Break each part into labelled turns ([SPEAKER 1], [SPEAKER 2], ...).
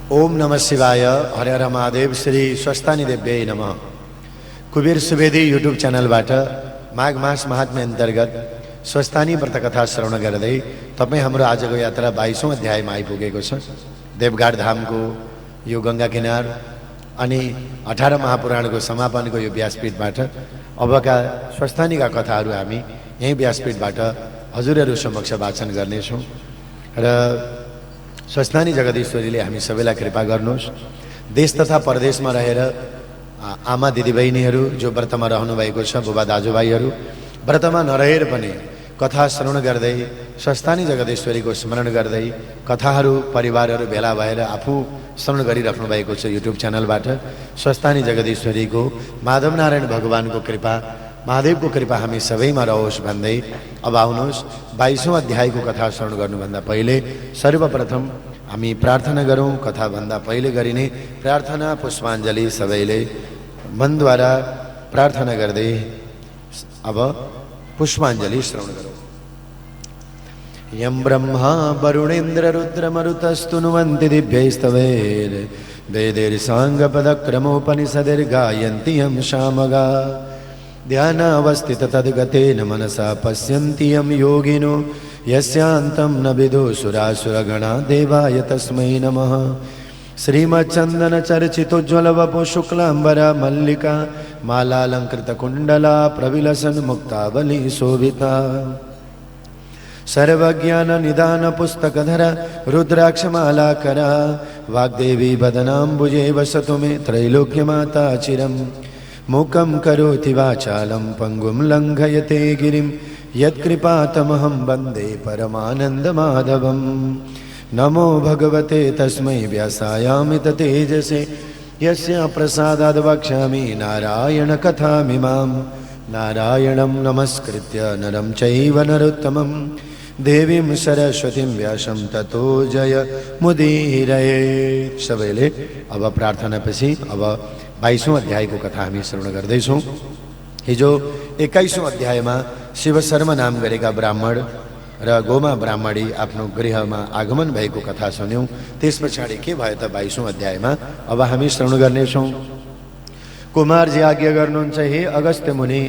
[SPEAKER 1] ओम नमः शिवाय। हरे हर महादेव। श्री स्वस्थानी देव्यै नमः। कुबेर सुवेदी युट्युब च्यानलबाट माघ मास महात्म्य अन्तर्गत स्वस्थानी व्रतकथा श्रवण गर्दै तपाईँ हाम्रो आजको यात्रा 22औं अध्यायमा आइपुगेको छ। देवघाट धामको यो गंगा किनार अनि 18 महापुराणको समापनको यो व्यासपीठबाट अबका स्वस्थानीका कथाहरू हामी यही व्यासपीठबाट हजुरहरू समक्ष वाचन गर्नेछौँ र स्वस्थानी जगदीश्वरीले हामी सबैलाई कृपा गर्नुहोस्। देश तथा परदेशमा रहेर आमा दिदीबहिनीहरू जो व्रतमा रहनुभएको छ, बुबा दाजुभाइहरू व्रतमा नरहेर पनि कथा श्रवण गर्दै स्वस्थानी जगदीश्वरीको स्मरण गर्दै कथाहरू परिवारहरू भेला भएर आफू श्रवण गरिराख्नु भएको छ युट्युब च्यानलबाट। स्वस्थानी जगदीश्वरीको माधव नारायण भगवानको कृपा, महादेवको कृपा हामी सबैमा रहोस् भन्दै अब आउनुहोस् 22औं अध्यायको कथा श्रवण गर्नुभन्दा पहिले सर्वप्रथम हामी प्रार्थना गरौँ। कथाभन्दा पहिले गरिने प्रार्थना पुष्पाञ्जली सबैले मनद्वारा प्रार्थना गर्दै अब पुष्पाञ्जली श्रवण गरौँ। यं ब्रह्मा वरुणेन्द्र रुद्रमरुतस्तुनुवन्ति दिव्यैस्तवैर् वेदैर्साङ्गपदक्रमोपनिषदैर्गायन्ति यं शामगा ध्यानावस्थित तद्गतेन मनसा पश्यन्ति यं योगिनो यस्यान्तं न विदुसुरासुरगणा देवाय तस्मै नमः। श्रीमच्चन्दन चर्चितोज्ज्वलवपु शुक्लाम्बरा मल्लिका मालालङ्कृतकुण्डला प्रविलसन मुक्तावली शोभिता सर्वज्ञान निदान पुस्तकधरा रुद्राक्षमालाकरा वाग्देवी वदनाम्बुजे वसतु मे त्रैलोक्यमाता चिरम्। मूकं करोति वाचालं पङ्गुं लङ्घयते गिरिं यत्कृपातमहं वन्दे परमानन्दमाधवम्। नमो भगवते तस्मै व्यासायामिततेजसे यस्य प्रसादाद् वक्ष्यामि नारायणकथामिमाम्। नारायणं नमस्कृत्य नरं चैव नरोत्तमं देवीं सरस्वतीं व्यासं ततो जय मुदीरये। सबैले अब प्रार्थनापछि अब 22औं अध्यायको कथा हामी श्रवण गर्दैछौँ। हिजो 21औं अध्यायमा शिव शर्मा नाम गरेका ब्राह्मण र गोमा ब्राह्मणी आफ्नो गृहमा आगमन भएको कथा सुन्यौँ। त्यस पछाडि के भयो त 22औं अध्यायमा अब हामी श्रवण गर्नेछौँ। कुमारजी आज्ञा गर्नुहुन्छ, हे अगस्त्य मुनि।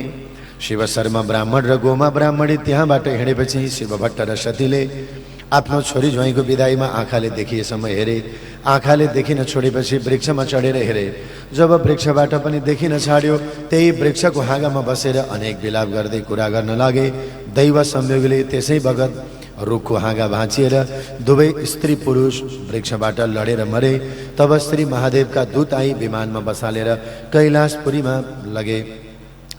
[SPEAKER 1] शिव शर्मा ब्राह्मण र गोमा ब्राह्मणी त्यहाँबाट हिँडेपछि शिव भट्ट र सतीले आफ्नो छोरी ज्वाइँको विदाईमा आँखाले देखिएसम्म हेरे। आँखाले देखिन छोडेपछि वृक्षमा चढेर हेरे। जब वृक्षबाट पनि देखिन छाड्यो त्यही वृक्षको हाँगामा बसेर अनेक विलाप गर्दै कुरा गर्न लागे। दैव संयोगले त्यसै बगत रुखको हाँगा भाँचिएर दुवै स्त्री पुरुष वृक्षबाट लडेर मरे। तब श्री महादेवका दूत आई विमानमा बसालेर कैलाशपुरीमा लगे।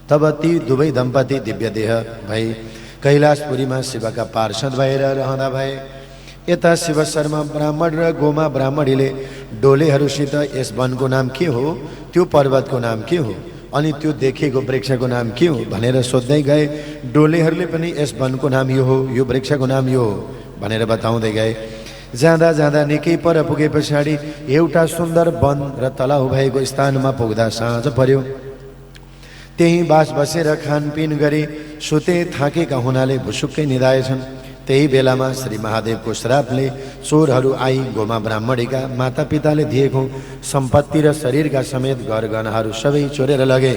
[SPEAKER 1] तब ती दुवै दम्पति दिव्य देह भई कैलाशपुरीमा शिवका पार्षद भएर रहँदा भए। यता शिव शर्मा ब्राह्मण र गोमा ब्राह्मणीले डोलेहरूसित यस वनको नाम के हो, त्यो पर्वतको नाम के हो, अनि त्यो देखेको वृक्षको नाम के हो भनेर सोध्दै गए। डोलेहरूले पनि यस वनको नाम यो हो, यो वृक्षको नाम यो हो भनेर बताउँदै गए। जाँदा जाँदा निकै पर पुगे पछाडि एउटा सुन्दर वन र तलाउ भएको स्थानमा पुग्दा साँझ पर्यो। त्यही बास बसेर खानपिन गरी सुते थाकेका हुनाले भुसुक्कै निदाएछन्। त्यही बेलामा श्री महादेवको श्रापले चोरहरू आई गोमा ब्राह्मणीका मातापिताले दिएको सम्पत्ति र शरीरका समेत गरगहनाहरू सबै चोरेर लगे।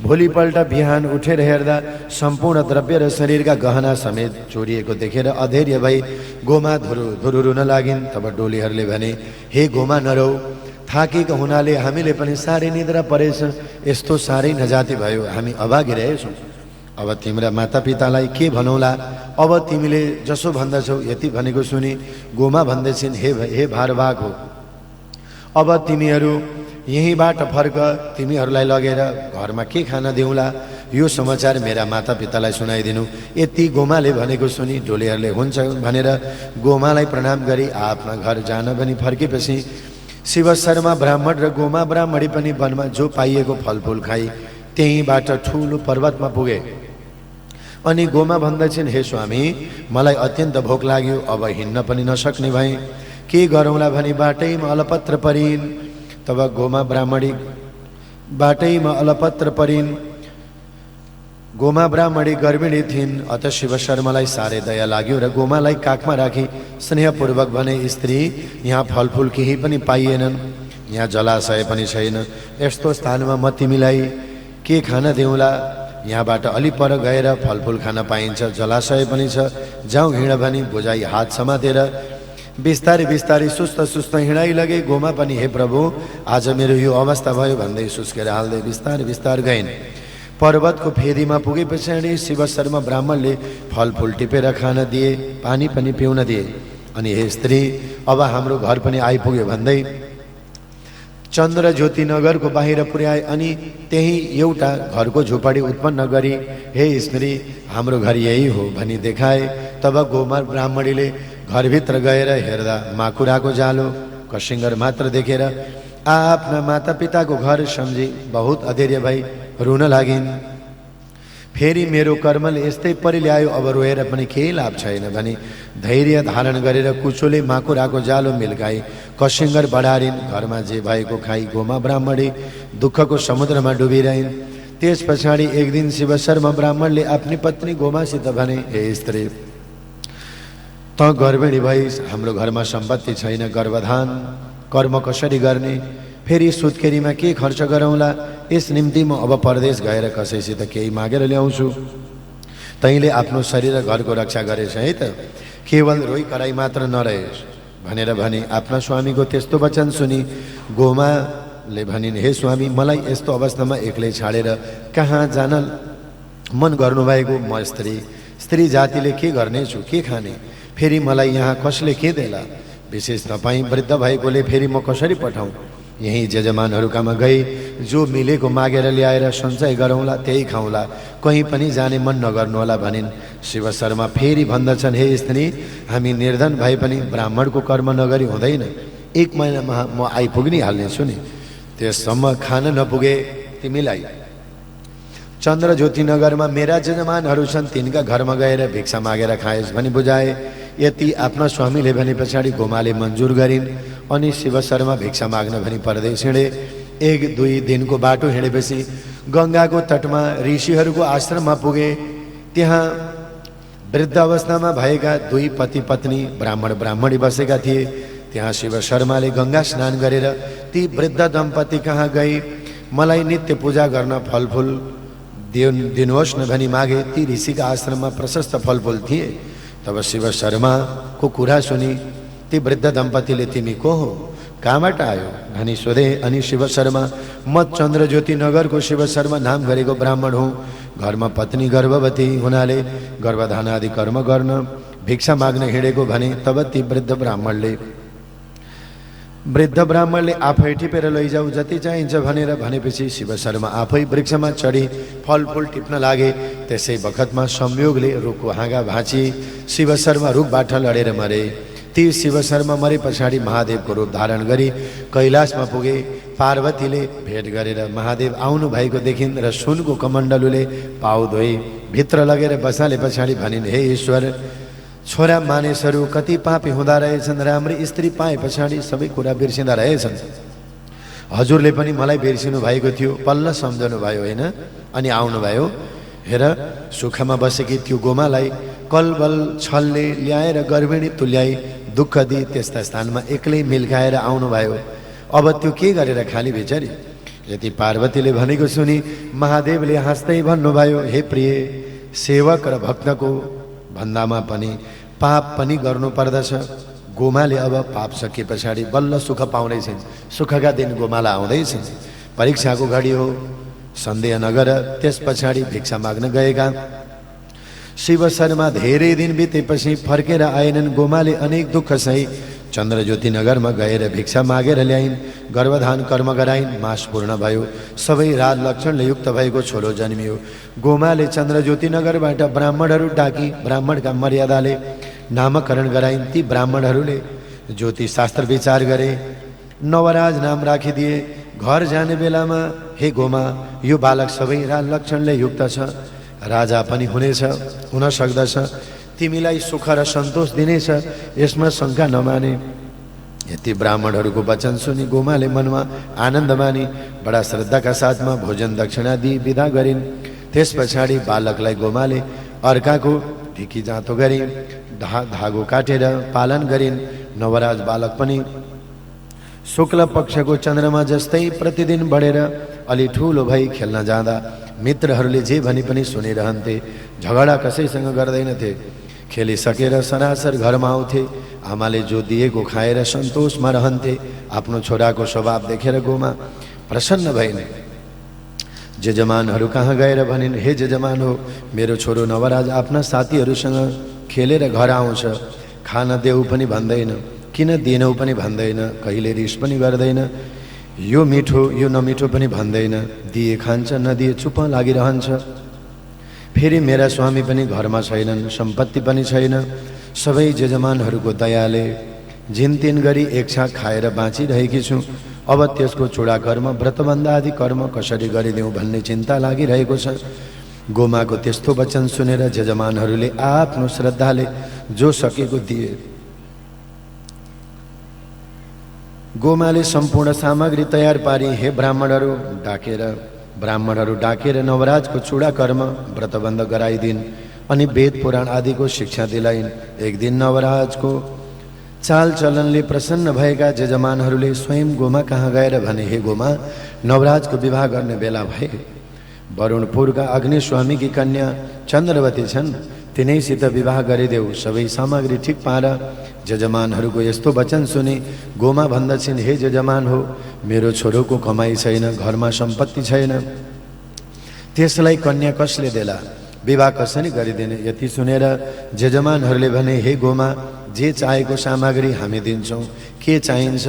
[SPEAKER 1] भोलिपल्ट बिहान उठेर हेर्दा सम्पूर्ण द्रव्य र शरीरका गहना समेत चोरिएको देखेर अधैर्य भई गोमा धुरु रुन लागिन्। तब डोलीहरूले भने, हे गोमा नरौ, थाकेको हुनाले हामीले पनि साह्रै निद्रा परेछ, यस्तो साह्रै नजाति भयो, हामी अभागी रहेछौँ। अब तिम्रा मातापितालाई के भनौँला? अब तिमीले जसो भन्दछौ यति भनेको सुनि गोमा भन्दैछिन्, हे भारवाहक हो, अब तिमीहरू यहीँबाट फर्क, तिमीहरूलाई लगेर घरमा के खाना दिउँला? यो समाचार मेरा मातापितालाई सुनाइदिनु। यति गोमाले भनेको सुनि डोलेहरूले हुन्छ भनेर गोमालाई प्रणाम गरी आफ्ना घर जान पनि फर्केपछि शिव शर्मा ब्राह्मण र गोमा ब्राह्मणी पनि वनमा जो पाइएको फलफुल खाई त्यहीँबाट ठुलो पर्वतमा पुगे। अनि गोमा भन्दछन्, हे स्वामी, मलाई अत्यन्त भोक लाग्यो, अब हिँड्न पनि नसक्ने भएँ, के गरौँला भनी बाटैमा अलपत्र परिन्। तब गोमा ब्राह्मणी बाटैमा अलपत्र परिन्। गोमा ब्राह्मणी गर्भिणी थिइन्। अत शिव शर्मालाई साह्रै दया लाग्यो र गोमालाई काखमा राखी स्नेहपूर्वक भने, स्त्री, यहाँ फलफुल केही पनि पाइएनन्, यहाँ जलाशय पनि छैन, यस्तो स्थानमा म तिमीलाई के खान देऊला? यहाँबाट अलि पर गएर फलफुल खान पाइन्छ, जलाशय पनि छ, जाउँ हिँड भनी बोझाइ हात समातेर बिस्तारै बिस्तारै सुस्त सुस्त हिँडाइ लगे। गोमा पनि, हे प्रभु, आज मेरो यो अवस्था भयो भन्दै सुस्केर हाल्दै बिस्तारै बिस्तार गइन्। पर्वतको फेदीमा पुगे पछाडि शिव शर्मा ब्राह्मणले फलफुल टिपेर खान दिए, पानी पनि पिउन दिए। अनि हे स्त्री, अब हाम्रो घर पनि आइपुग्यो भन्दै चन्द्र ज्योति नगरको बाहिर पुर्याए। अनि त्यही एउटा घरको झोपडी उत्पन्न गरी, हे स्त्री, हाम्रो घर यही हो भनी देखाए। तब गोमा ब्राह्मणीले घरभित्र गएर हेर्दा माकुराको जालो कसिङ्गर मात्र देखेर आफ्ना माता पिताको घर सम्झी बहुत अधैर्य भई रुन लागिन्। फेरि मेरो कर्मले यस्तै परिल्यायो, अब रोएर पनि केही लाभ छैन भनी धैर्य धारण गरेर कुचोले माकुराको जालो मिल्काई कसिङ्गर बढारिन्। घरमा जे भएको खाई गोमा ब्राह्मणी दुःखको समुद्रमा डुबिरहन्। त्यस पछाडि एक दिन शिव शर्मा ब्राह्मणले आफ्नी पत्नी गोमासित भने, हे स्त्री, त गर्भिणी भइस्, हाम्रो घरमा सम्पत्ति छैन, गर्भधान कर्म कसरी गर्ने? फेरि सुत्केरीमा के खर्च गरौँला? यस निम्ति म अब परदेश गएर कसैसित केही मागेर ल्याउँछु। तैँले आफ्नो शरीर र घरको रक्षा गरेछ है त, केवल रोइ कराई मात्र नरहेस् भनेर भने। आफ्ना स्वामीको त्यस्तो वचन सुनि गोमाले भनिन्, हे स्वामी, मलाई यस्तो अवस्थामा एक्लै छाडेर कहाँ जान मन गर्नुभएको? म स्त्री जातिले के गर्नेछु, के खाने? फेरि मलाई यहाँ कसले के देला? विशेष तपाईँ वृद्ध भएकोले फेरि म कसरी पठाउँ? यही जजमानहरूकामा गई जो मिलेको मागेर ल्याएर सञ्चय गरौँला, त्यही खाउँला, कहीँ पनि जाने मन नगर्नुहोला भनिन्। शिव शर्मा फेरि भन्दछन्, हे स्त्री, हामी निर्धन भए पनि ब्राह्मणको कर्म नगरी हुँदैन, 1 महिनामा म आइपुग्नै हाल्नेछु नि, त्यससम्म खान नपुगे तिमीलाई चन्द्र ज्योति नगरमा मेरा जजमानहरू छन्, तिनका घरमा गएर भिक्षा मागेर खाएस् भनी बुझाए। यति आफ्ना स्वामीले भने पछाडि गोमाले मन्जुर गरिन्। अनि शिव शर्मा भिक्षा माग्न भनी परदेश हिँडे। 1-2 दिनको बाटो हिँडेपछि गङ्गाको तटमा ऋषिहरूको आश्रममा पुगे। त्यहाँ वृद्ध अवस्थामा भएका 2 पति पत्नी ब्राह्मण ब्राह्मणी बसेका थिए। त्यहाँ शिव शर्माले गङ्गा स्नान गरेर ती वृद्ध दम्पति कहाँ गई। मलाई नित्य पूजा गर्न फलफुल दिनुहोस् न भनी मागे। ती ऋषिका आश्रममा प्रशस्त फलफुल थिए। तब शिव शर्माको कुरा सुनि ती वृद्ध दम्पतिले, तिमी को हो, कहाँबाट आयो भनी सोधे। अनि शिव शर्मा, म चन्द्र ज्योति नगरको शिव शर्मा नाम गरेको ब्राह्मण हुँ। घरमा पत्नी गर्भवती हुनाले गर्भधान आदि कर्म गर्न भिक्षा माग्न हिँडेको भने। तब ती वृद्ध ब्राह्मणले आफै टिपेर लैजाऊ, जति चाहिन्छ भनेर भनेपछि शिव शर्मा आफै वृक्षमा चढी फलफुल टिप्न लागे। त्यसै बखतमा संयोगले रुखको हाँगा भाँची शिव शर्मा रुखबाट लडेर मरे। ती शिव शर्मा मरे पछाडि महादेवको रूप धारण गरी कैलाशमा पुगे। पार्वतीले भेट गरेर महादेव आउनु भएको देखिन् र सुनको कमण्डलुले पाउ धोई भित्र लगेर बसाले पछाडि भनिन्, हे ईश्वर, छोरा मानिसहरू कति पापी हुँदा रहेछन्, राम्री स्त्री पाए पछाडि सबै कुरा बिर्सिँदा रहेछन्। हजुरले पनि मलाई बिर्सिनु भएको थियो, पल्ल सम्झनु भयो होइन, अनि आउनुभयो। हेर, सुखमा बसेकी त्यो गोमालाई कलबल छलले ल्याएर गर्भिणी तुल्याई दुःख दिई त्यस्ता स्थानमा एक्लै मिल्काएर आउनुभयो। अब त्यो के गरेर खाली बिचारी? यति पार्वतीले भनेको सुनि महादेवले हाँस्दै भन्नुभयो, हे प्रिय, सेवक र भक्तको भन्दामा पनि पाप पनि गर्नु पर्दछ। गोमाले अब पाप सके पछाडि बल्ल सुख पाउँदैछन्। सुखका दिन गोमाला आउँदैछन्। परीक्षाको घडी हो, सन्देह नगर। त्यस पछाडि भिक्षा माग्न गएका शिव शर्मा धेरै दिन बितेपछि फर्केर आएनन्। गोमाले अनेक दुःख सही चन्द्र ज्योति नगरमा गएर भिक्षा मागेर ल्याइन्। गर्भधान कर्म गराइन्। मास पूर्ण भयो। सबै राज लक्षणले युक्त भएको छोरो जन्मियो। गोमाले चन्द्र ज्योति नगरबाट ब्राह्मणहरू डाकी ब्राह्मणका मर्यादाले नामकरण गराइन्। ती ब्राह्मणहरूले ज्योतिष शास्त्र विचार गरे, नवराज नाम राखिदिए। घर जाने बेलामा, हे गोमा, यो बालक सबै राज लक्षणले युक्त छ, राजा पनि हुन सक्दछ, तिमीलाई सुख र सन्तोष दिनेछ, यसमा शङ्का नमाने। यति ब्राह्मणहरूको वचन सुनि गोमाले मनमा आनन्द मानी बडा श्रद्धाका साथमा भोजन दक्षिणा दिई विदा गरिन्। त्यस पछाडि बालकलाई गोमाले अर्काको ढिकी जाँतो गरी धागो काटेर पालन गरिन्। नवराज बालक पनि शुक्ल पक्षको चन्द्रमा जस्तै प्रतिदिन बढेर अलि ठुलो भई खेल्न जाँदा मित्रहरूले जे भने पनि सुनिरहन्थे, झगडा कसैसँग गर्दैनथे। खेलिसकेर सरासर घरमा आउँथे। आमाले जो दिएको खाएर सन्तोषमा रहन्थे। आफ्नो छोराको स्वभाव देखेर गोमा प्रसन्न भइन्। जजमानहरू कहाँ गएर भनिन्, हे जजमान हो, मेरो छोरो नवराज आफ्ना साथीहरूसँग खेलेर घर आउँछ। खान देऊ पनि भन्दैन, किन दिनौ पनि भन्दैन, कहिले रिस पनि गर्दैन, यो मिठो यो नमिठो पनि भन्दैन, दिए खान्छ नदिए चुप लागिरहन्छ। फेरि मेरा स्वामी पनि घरमा छैनन्, सम्पत्ति पनि छैन। सबै जजमानहरूको दयाले जिनतिन गरी एक छाक खाएर बाँचिरहेकी छु। अब त्यसको चुडा कर्म व्रतबन्ध आदि कर्म कसरी गरिदेऊ भन्ने चिन्ता लागिरहेको छ। गोमाको त्यस्तो वचन सुनेर जजमानहरूले आफ्नो श्रद्धाले जो सकेको दिए। गोमाले सम्पूर्ण सामग्री तयार पारी हे ब्राह्मणहरू डाकेर नवराजको चुडा कर्म व्रतबन्ध गराइदिन् अनि वेद पुराण आदिको शिक्षा दिलाइन्। एक दिन नवराजको चालचलनले प्रसन्न भएका जजमानहरूले स्वयं गोमा कहाँ गएर भने, हे गोमा, नवराजको विवाह गर्ने बेला भए। वरुणपुरका अग्निस्वामीकी कन्या चन्द्रवती छन्, तिनैसित विवाह गरिदेऊ। सबै सामग्री ठिक पार। जजमानहरूको यस्तो वचन सुने गोमा भन्दछिन्, हे जजमान हो, मेरो छोरोको कमाई छैन, घरमा सम्पत्ति छैन, त्यसलाई कन्या कसले देला, विवाह कसरी गरिदिने। यति सुनेर जजमानहरूले भने, हे गोमा, जे चाहेको सामग्री हामी दिन्छौँ, के चाहिन्छ।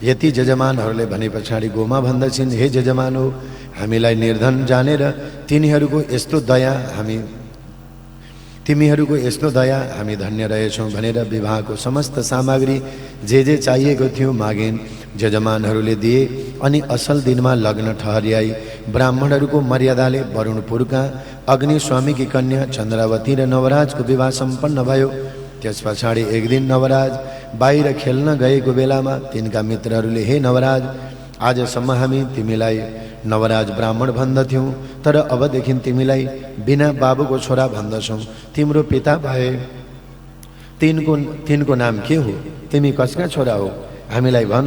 [SPEAKER 1] यति जजमानहरूले भने पछाडि गोमा भन्दछिन्, हे जजमान हो, हामीलाई निर्धन जानेर तिमीहरूको यस्तो दया हामी धन्य रहेछौँ भनेर विवाहको समस्त सामग्री जे चाहिएको थियो मागिन्। जजमानहरूले दिए अनि असल दिनमा लग्न ठहर्याई। ब्राह्मणहरूको मर्यादाले वरुणपुरका अग्निस्वामीकी कन्या चन्द्रावती र नवराजको विवाह सम्पन्न भयो। त्यस पछाडि एक दिन नवराज बाहिर खेल्न गएको बेलामा तिनका मित्रहरूले, हे नवराज, आजसम्म हामी तिमीलाई नवराज ब्राह्मण भन्दथ्यौँ, तर अबदेखि तिमीलाई बिना बाबुको छोरा भन्दछौँ। तिम्रो पिता भए तिनको नाम के हो, तिमी कसका छोरा हो, हामीलाई भन।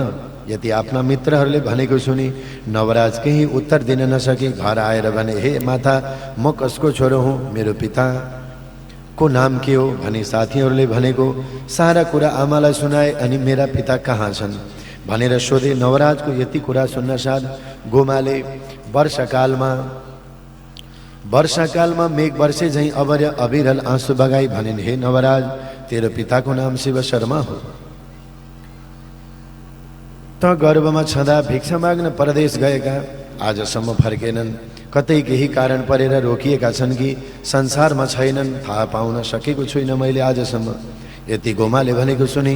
[SPEAKER 1] यति आफ्ना मित्रहरूले भनेको सुनि नवराज केही उत्तर दिन नसकी घर आएर भने, हे माता, म कसको छोरो हुँ, मेरो पिताको नाम के हो भनी साथीहरूले भनेको सारा कुरा आमालाई सुनाए अनि मेरा पिता कहाँ छन् भनेर सोधे। नवराजको यति कुरा सुन्नसाथ गोमाले वर्षाकालमा मेघ वर्षे झैँ अविरल आँसु बगाई भनिन्, हे नवराज, तेरो पिताको नाम शिव शर्मा हो। त गर्भमा छँदा भिक्षा माग्न परदेश गएका आजसम्म फर्केनन्। कतै केही कारण परेर रोकिएका छन् कि संसारमा छैनन्, थाहा पाउन सकेको छुइनँ मैले आजसम्म। यति गोमाले भनेको सुनि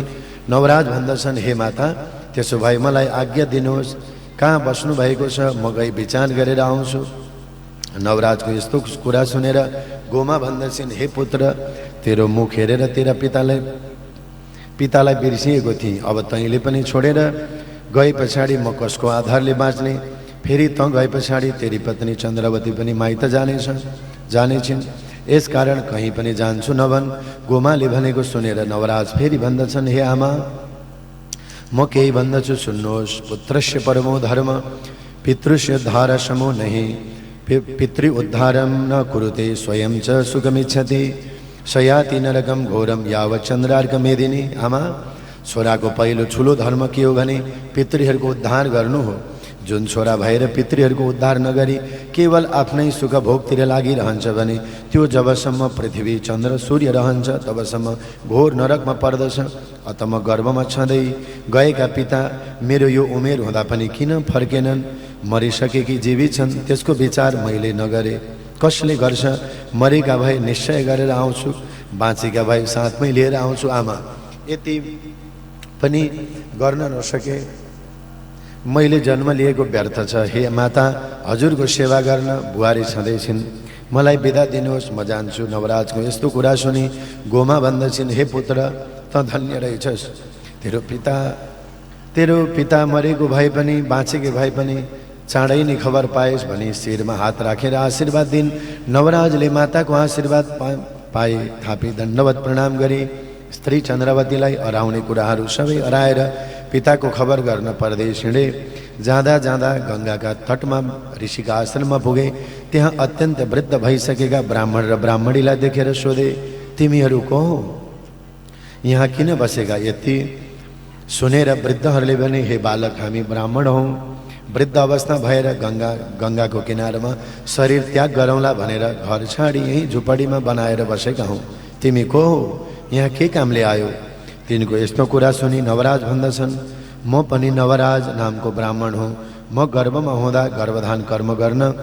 [SPEAKER 1] नवराज भन्दछन्, हे माता, त्यसो भए मलाई आज्ञा दिनुहोस्, कहाँ बस्नु भएको छ, म गई विचार गरेर आउँछु। नवराजको यस्तो कुरा सुनेर गोमा भन्दछन्, हे पुत्र, तेरो मुख हेरेर तेरा पितालाई बिर्सिएको थिएँ, अब तैँले पनि छोडेर गए पछाडि म कसको आधारले बाँच्ने। फेरि त गए पछाडि तेरी पत्नी चन्द्रवती पनि माइत जानेछिन्, यसकारण कहीँ पनि जान्छु नभन्। गोमाले भनेको सुनेर नवराज फेरि भन्दछन्, हे आमा, म केही भन्दछु सुन्नुहोस्। पुत्रस्य परमो धर्म पितृस्य उद्धार समो नहि, पितृ उद्धारम न कुरुते स्वयं च सुखमिच्छति, सयाति नरकम घोरम यावत् चन्द्रार्क मेदिनी। आमा, छोराको पहिलो ठुलो धर्म के हो भने पितृहरूको उद्धार गर्नु हो। जुन छोरा भएर पितृहरूको उद्धार नगरी केवल आफ्नै सुख भोगतिर लागिरहन्छ भने त्यो जबसम्म पृथ्वी चन्द्र सूर्य रहन्छ तबसम्म घोर नरकमा पर्दछ। अत म गर्भमा छँदै गएका पिता मेरो यो उमेर हुँदा पनि किन फर्केनन्, मरिसकेकी जीवित छन् त्यसको विचार मैले नगरे कसले गर्छ। मरेका भए निश्चय गरेर आउँछु, बाँचेका भए साथमै लिएर आउँछु। आमा, यति पनि गर्न नसके मैले जन्म लिएको व्यर्थ छ। हे माता, हजुरको सेवा गर्न बुहारी छँदैछिन्, मलाई बिदा दिनुहोस्, म जान्छु। नवराजको यस्तो कुरा सुनि गोमा भन्दछिन्, हे पुत्र, त धन्य रहेछस्। तेरो पिता मरेको भए पनि बाँचेको भए पनि चाँडै नै खबर पाएस् भनी शिरमा हात राखेर आशीर्वाद दिन्। नवराजले माताको आशीर्वाद पाए थापी दण्डवत प्रणाम गरी स्त्री चन्द्रवतीलाई अराउने कुराहरू सबै अराएर पिताको खबर गर्न परदेश हिँडे। जाँदा जाँदा गङ्गाका तटमा ऋषिका आश्रममा पुगे। त्यहाँ अत्यन्त वृद्ध भइसकेका ब्राह्मण र ब्राह्मणीलाई देखेर सोधे, तिमीहरू को हो, यहाँ किन बसेका? यति सुनेर वृद्धहरूले भने, हे बालक, हामी ब्राह्मण हौँ। वृद्ध अवस्था भएर गङ्गाको किनारमा शरीर त्याग गरौँला भनेर घर छाडी यहीँ झुपडीमा बनाएर बसेका हौँ। तिमी को हो, यहाँ के कामले आयो? तिनको यस्तो कुरा सुनि नवराज भन्दछन्, म पनि नवराज नामको ब्राह्मण हुँ। म गर्भमा हुँदा गर्भधान कर्म गर्न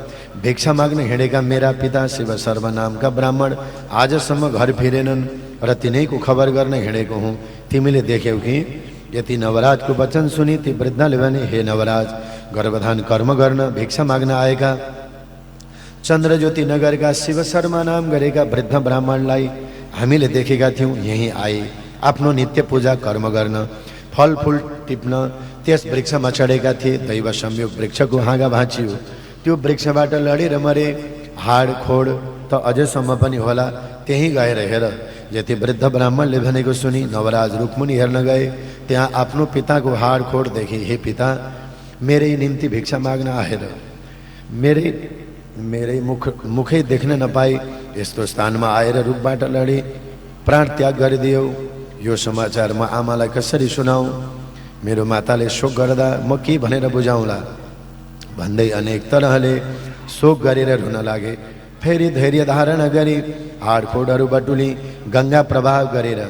[SPEAKER 1] भिक्षा माग्न हिँडेका मेरा पिता शिव शर्मा नामका ब्राह्मण आजसम्म घर फिरेनन् र तिनैको खबर गर्न हिँडेको हुँ। तिमीले देख्यौ कि? यति नवराजको वचन सुनि ती वृद्धले भने, हे नवराज, गर्भधान कर्म गर्न भिक्षा माग्न आएका चन्द्रज्योति नगरका शिव शर्मा नाम गरेका वृद्ध ब्राह्मणलाई हामीले देखेका थियौँ। यहीँ आए आफ्नो नित्य पूजा कर्म गर्न, फलफुल टिप्न त्यस वृक्षमा चढेका थिए। दैव संयोग वृक्षको हाँगा भाँचियो, त्यो वृक्षबाट लडेर मरे। हाड खोड त अझसम्म पनि होला, त्यहीँ गएर हेर। यति वृद्ध ब्राह्मणले भनेको सुनि नवराज रुखमुनि हेर्न गए। त्यहाँ आफ्नो पिताको हाड खोड देखे। हे पिता, मेरै निम्ति भिक्षा माग्न आएर मेरै मुखै देख्न नपाई यस्तो स्थानमा आएर रुखबाट लडे, प्राण त्याग गरिदियो। यो समाचार म आमालाई कसरी सुनाऊ? मेरो माताले शोक गर्दा म के भनेर बुझाउँला भन्दै अनेक तरहले शोक गरेर रुन लागे। फेरि धैर्य धारण गरी हाडखोडहरू बटुली गङ्गा प्रवाह गरेर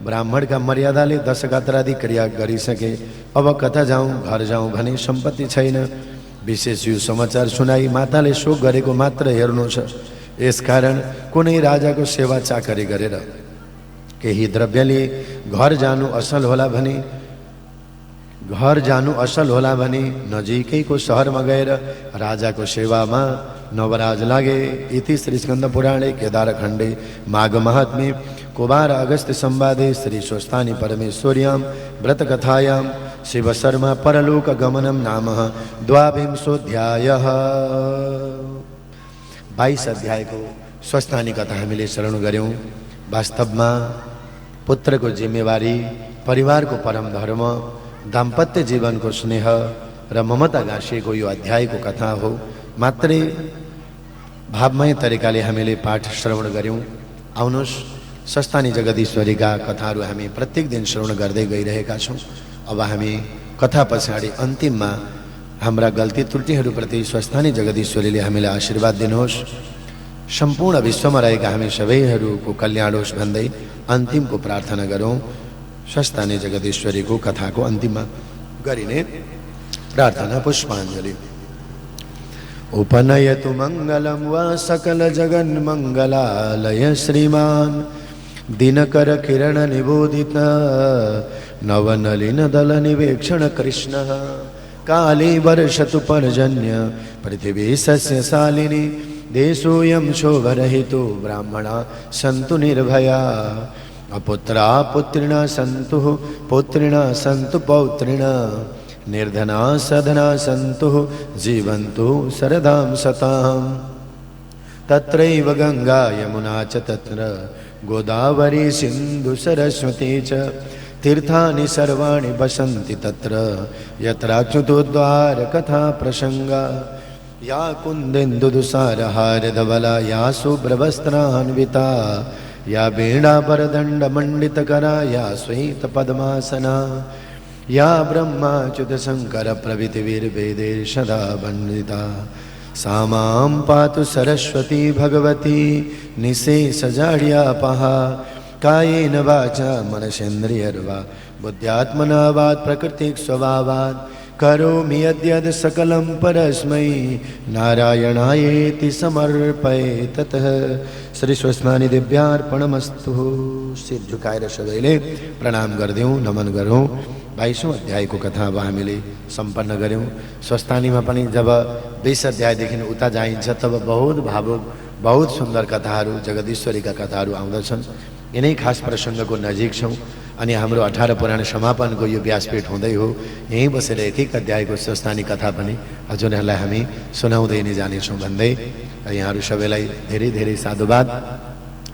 [SPEAKER 1] ब्राह्मणका मर्यादाले दशगात्रादि क्रिया गरिसके। अब कता जाउँ, घर जाउँ भने सम्पत्ति छैन। विशेष यो समाचार सुनाई माताले शोक गरेको मात्र हेर्नु छ। यसकारण कुनै राजाको सेवा चाकरी गरेर केही द्रव्यले घर जानु असल होला भने नजिकैको शहरमा गएर राजाको सेवामा नवराज लागे। इति श्री स्कंद पुराणे केदारखण्डे माघ महात्म्ये कुमार अगस्त्य संवादे श्री स्वस्थानी परमेश्वर्यां व्रतकथायां शिव शर्मा परलोक गमनम नाम द्वाविंशोऽध्यायः। 22 अध्यायको स्वस्थानी कथा हामीले श्रवण गर्यौं। वास्तवमा पुत्रको जिम्मेवारी, परिवारको परम धर्म, दाम्पत्य जीवनको स्नेह र ममता गाँसिएको यो अध्यायको कथा हो। मात्रै भावमय तरिकाले हामीले पाठ श्रवण गर्यौं। आउनुहोस्, स्वस्थानी जगदीश्वरीका कथाहरू हामी प्रत्येक दिन श्रवण गर्दै गइरहेका छौँ। अब हामी कथा पछाडि अन्तिममा हाम्रा गल्ती त्रुटिहरूप्रति स्वस्थानी जगदीश्वरीले हामीलाई आशीर्वाद दिनुहोस्। सम्पूर्ण विश्वमा रहेका हामी सबैहरूको कल्याण होस् भन्दै अन्तिमको प्रार्थना गरौँ। स्वस्थानी जगदीश्वरीको कथाको अन्तिममा गरिने प्रार्थना पुष्पाञ्जलि। उपनयतु मङ्गलं वा सकल जगन्मङ्गलालय श्रीमान् दिनकर किरण निबोधित नवनलिन दल निवेक्षण कृष्णः काले वर्षतु पर्जन्य पृथिवी सस्यशालिनी देशोऽयं शोभरहितो ब्राह्मणा सन्तु निर्भया अपुत्रा पुत्रिणा सन्तु पुत्रिणा सन्तु पौत्रिणा निर्धना सधना सन्तु जीवन्तु शरदां सतां तत्रैव गंगा यमुना च तत्र गोदावरी सिन्धु सरस्वती च तीर्थानि सर्वाणि वसन्ति तत्र यत्राच्युतोद्वार कथा प्रसंगा या कुन्देन्दुदुसारहारधवला या शुभ्रवस्त्रान्विता या वीणाभरदण्डमण्डितकरा या श्वेतपद्मासना या ब्रह्माच्युतशङ्करप्रभृतिभिर्वेदैर्षदा वन्दिता सा मां पातु सरस्वती भगवती निःशेषजाड्यापहा कायेन वाचा मनसेन्द्रियर्वा बुद्ध्यात्मना वात् प्रकृतिस्वभावात् करोमि यद्यद् सकलं परस्मै नारायणायेति समर्पये ततः। श्री स्वस्थानी दिव्यार्पणमस्तु। सिर झुकाएर सबैले प्रणाम गर्दैौँ, नमन गरौँ। 22औं अध्यायको कथा अब हामीले सम्पन्न गर्यौँ। स्वस्थानीमा पनि जब 20 अध्यायदेखि उता जाइन्छ तब बहुत भावुक, बहुत सुन्दर कथाहरू, जगदीश्वरीका कथाहरू आउँदछन्। यिनै खास प्रसङ्गको नजिक छौँ। अनि हाम्रो 18 पुराण समापनको यो व्यासपीठ हुँदै हो। यहीँ बसेर एक एक अध्यायको स्वस्थानी कथा पनि हजुरहरूलाई हामी सुनाउँदै नै जानेछौँ भन्दै यहाँहरू सबैलाई धेरै धेरै साधुवाद।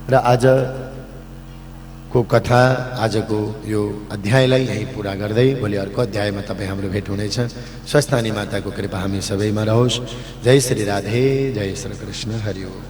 [SPEAKER 1] र आजको कथा, आजको यो अध्यायलाई यहीँ पुरा गर्दै भोलि अर्को अध्यायमा तपाईँ हाम्रो भेट हुनेछ। स्वस्थानी माताको कृपा हामी सबैमा रहोस्। जय श्री राधे, जय श्री कृष्ण, हरि ओम।